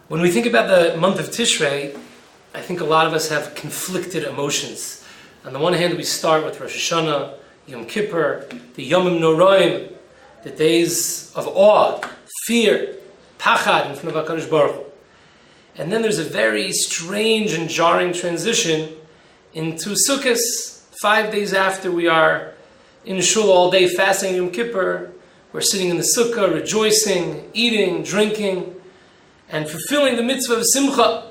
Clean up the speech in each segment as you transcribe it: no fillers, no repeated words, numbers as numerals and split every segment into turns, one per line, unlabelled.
When we think about the month of Tishrei, I think a lot of us have conflicted emotions. On the one hand, we start with Rosh Hashanah, Yom Kippur, the Yomim Noraim, the days of awe, fear, pachad in front of HaKadosh Baruch Hu. And then there's a very strange and jarring transition into Sukkot, 5 days after we are in Shul all day fasting Yom Kippur. We're sitting in the Sukkah, rejoicing, eating, drinking, and fulfilling the mitzvah of Simcha.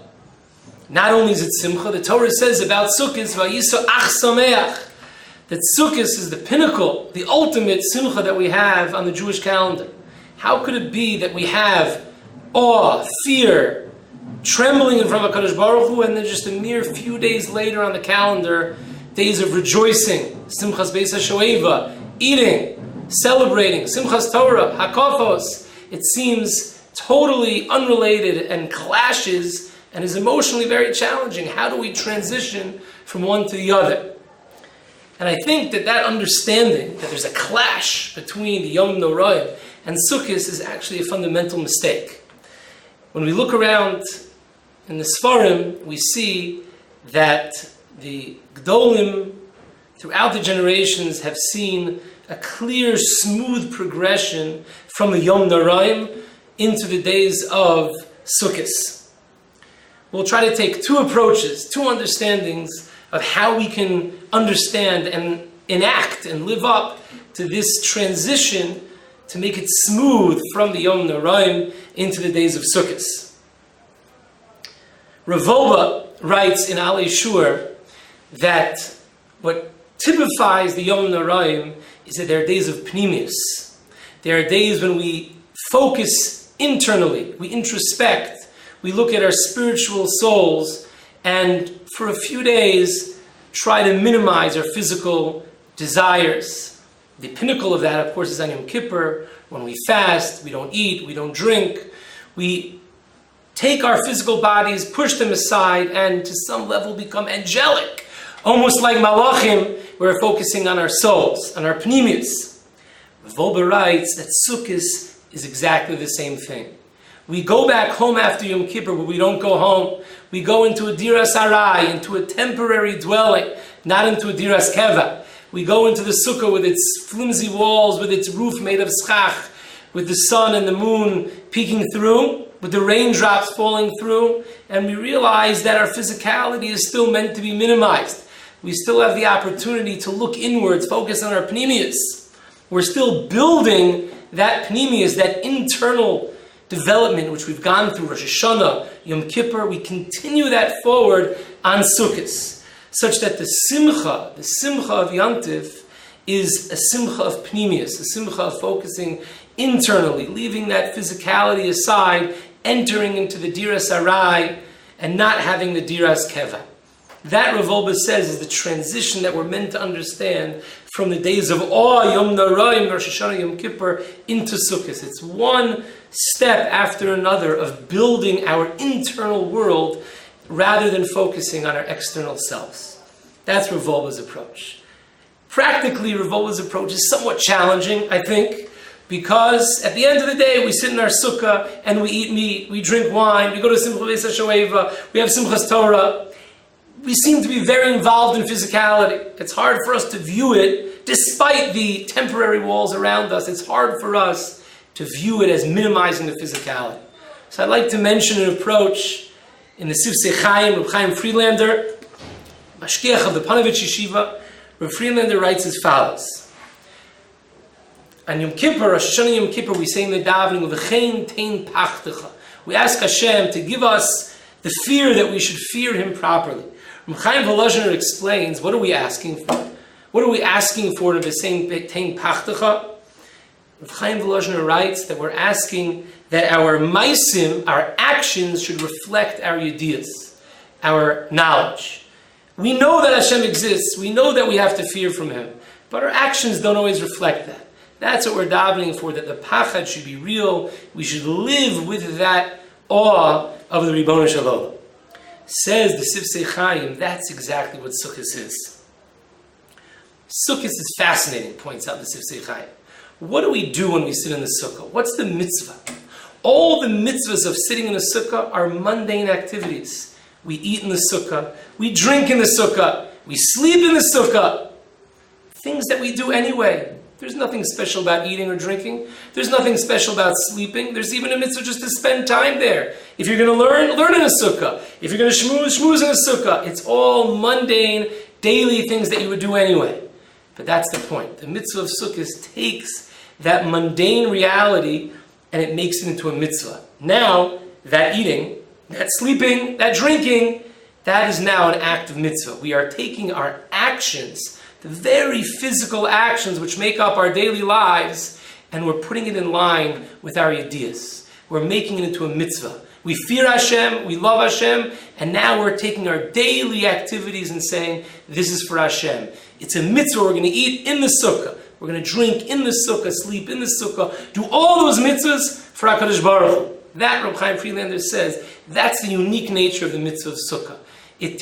Not only is it Simcha, the Torah says about Sukkot, Vayiso Ach Sameach, that Sukkot is the pinnacle, the ultimate Simcha that we have on the Jewish calendar. How could it be that we have awe, fear, trembling in front of HaKadosh Baruch Hu, and then just a mere few days later on the calendar, days of rejoicing, Simchas Beis HaShoeva, eating, celebrating, Simchas Torah, Hakafos. It seems totally unrelated and clashes and is emotionally very challenging. How do we transition from one to the other? And I think that understanding that there's a clash between the Yom Noraim and Sukkot is actually a fundamental mistake. When we look around in the Sfarim, we see that the Gdolim throughout the generations have seen a clear, smooth progression from the Yom Noraim into the days of Sukkot. We'll try to take two approaches, two understandings of how we can understand and enact and live up to this transition to make it smooth from the Yom Noraim into the days of Sukkot. Rav Beiser writes in Alei Shur that what typifies the Yom Noraim is that there are days of pnimius. There are days when we focus internally, we introspect, we look at our spiritual souls, and for a few days try to minimize our physical desires. The pinnacle of that, of course, is on Yom Kippur, when we fast, we don't eat, we don't drink, we take our physical bodies, push them aside, and to some level become angelic, almost like malachim. We're focusing on our souls, on our pnimius. Rav Beiser writes that Sukkot is exactly the same thing. We go back home after Yom Kippur, but we don't go home. We go into a diras arai, into a temporary dwelling, not into a diras keva. We go into the sukkah with its flimsy walls, with its roof made of schach, with the sun and the moon peeking through, with the raindrops falling through, and we realize that our physicality is still meant to be minimized. We still have the opportunity to look inwards, focus on our pnimius. We're still building that pnimius, that internal development which we've gone through Rosh Hashanah, Yom Kippur. We continue that forward on Sukkot, such that the simcha of Yantiv is a simcha of pnimius, a simcha of focusing internally, leaving that physicality aside, entering into the diras arai, and not having the diras keva. That, Rav Beiser says, is the transition that we're meant to understand from the days of awe, Yom Noraim, Rosh Hashanah, Yom Kippur, into Sukkot. It's one step after another of building our internal world rather than focusing on our external selves. That's Rav Beiser's approach. Practically, Rav Beiser's approach is somewhat challenging, I think, because at the end of the day, we sit in our sukkah and we eat meat, we drink wine, we go to Simchas Beis HaShoeva, we have Simchas Torah. We seem to be very involved in physicality. It's hard for us to view it, despite the temporary walls around us. It's hard for us to view it as minimizing the physicality. So I'd like to mention an approach in the Sifsei Chaim, Reb Chaim Friedlander, Mashgiach of the Panovich Yeshiva. Reb Friedlander writes as follows. On Yom Kippur, Rosh Hashanah Yom Kippur, we say in the davening of V'chein tein pachtecha. We ask Hashem to give us the fear that we should fear Him properly. Reb Chaim Volozhiner explains, what are we asking for? What are we asking for to be saying tein pachtecha? Reb Chaim Volozhiner writes that we're asking that our maisim, our actions, should reflect our yediyas, our knowledge. We know that Hashem exists. We know that we have to fear from Him. But our actions don't always reflect that. That's what we're davening for, that the pachad should be real. We should live with that awe of the Ribono Shel Olam. Says the Sifsei Chaim, that's exactly what Sukkot is. Sukkot is fascinating, points out the Sifsei Chaim. What do we do when we sit in the sukkah? What's the mitzvah? All the mitzvahs of sitting in the sukkah are mundane activities. We eat in the sukkah, we drink in the sukkah, we sleep in the sukkah. Things that we do anyway. There's nothing special about eating or drinking. There's nothing special about sleeping. There's even a mitzvah just to spend time there. If you're going to learn in a sukkah. If you're going to shmooze in a sukkah. It's all mundane, daily things that you would do anyway. But that's the point. The mitzvah of sukkahs takes that mundane reality and it makes it into a mitzvah. Now, that eating, that sleeping, that drinking, that is now an act of mitzvah. We are taking our actions, the very physical actions which make up our daily lives, and we're putting it in line with our ideas. We're making it into a mitzvah. We fear Hashem, we love Hashem, and now we're taking our daily activities and saying, this is for Hashem. It's a mitzvah. We're going to eat in the sukkah. We're going to drink in the sukkah, sleep in the sukkah, do all those mitzvahs for HaKadosh Baruch Hu. That, Reb Chaim Friedlander says, that's the unique nature of the mitzvah of sukkah. It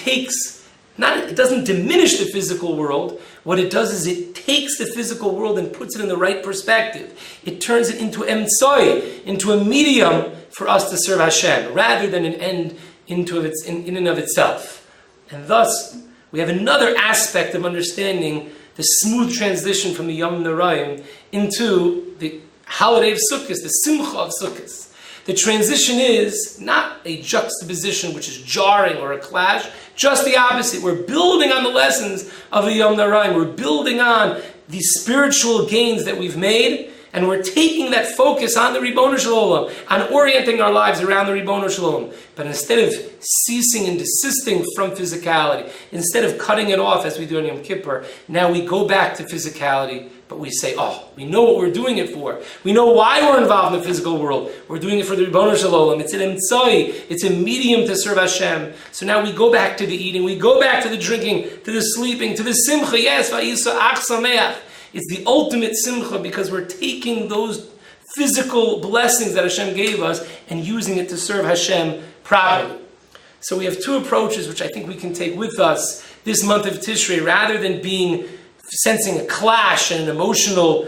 doesn't diminish the physical world. What it does is it takes the physical world and puts it in the right perspective. It turns it into emtsoi, into a medium for us to serve Hashem, rather than an end in and of itself. And thus, we have another aspect of understanding the smooth transition from the Yom Noraim into the holiday of Sukkot, the Simcha of Sukkot. The transition is not a juxtaposition which is jarring or a clash, just the opposite. We're building on the lessons of the Yom Noraim. We're building on the spiritual gains that we've made, and we're taking that focus on the Ribono Shel Olam, on orienting our lives around the Ribono Shel Olam. But instead of ceasing and desisting from physicality, instead of cutting it off as we do on Yom Kippur, now we go back to physicality, but we say, we know what we're doing it for. We know why we're involved in the physical world. We're doing it for the Ribono Shel Olam. It's an emtsoi. It's a medium to serve Hashem. So now we go back to the eating. We go back to the drinking, to the sleeping, to the simcha. Yes, va'isa ach sameach. It's the ultimate simcha because we're taking those physical blessings that Hashem gave us and using it to serve Hashem properly. So we have two approaches which I think we can take with us this month of Tishrei, rather than sensing a clash and an emotional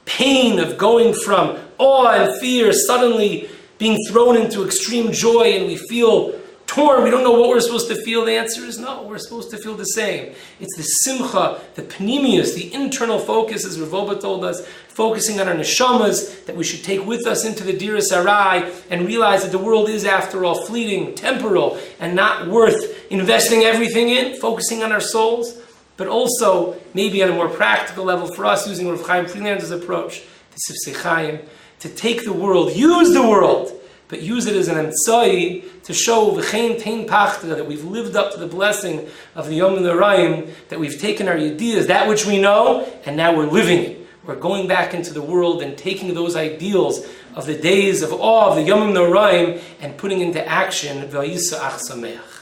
pain of going from awe and fear, suddenly being thrown into extreme joy, and we feel torn. We don't know what we're supposed to feel. The answer is no. We're supposed to feel the same. It's the simcha, the pnimius, the internal focus, as Rav Oba told us, focusing on our neshamas that we should take with us into the Diras Arai and realize that the world is, after all, fleeting, temporal, and not worth investing everything in, focusing on our souls. But also, maybe on a more practical level for us, using Rav Chaim Friedlander's approach, the Sifsei Chaim, to take the world, use the world, but use it as an emtsoi to show v'chein tein pachta, that we've lived up to the blessing of the Yom Noraim, that we've taken our ideas, that which we know, and now we're living it. We're going back into the world and taking those ideals of the days of awe of the Yom Noraim and putting into action v'yisa ach sameach.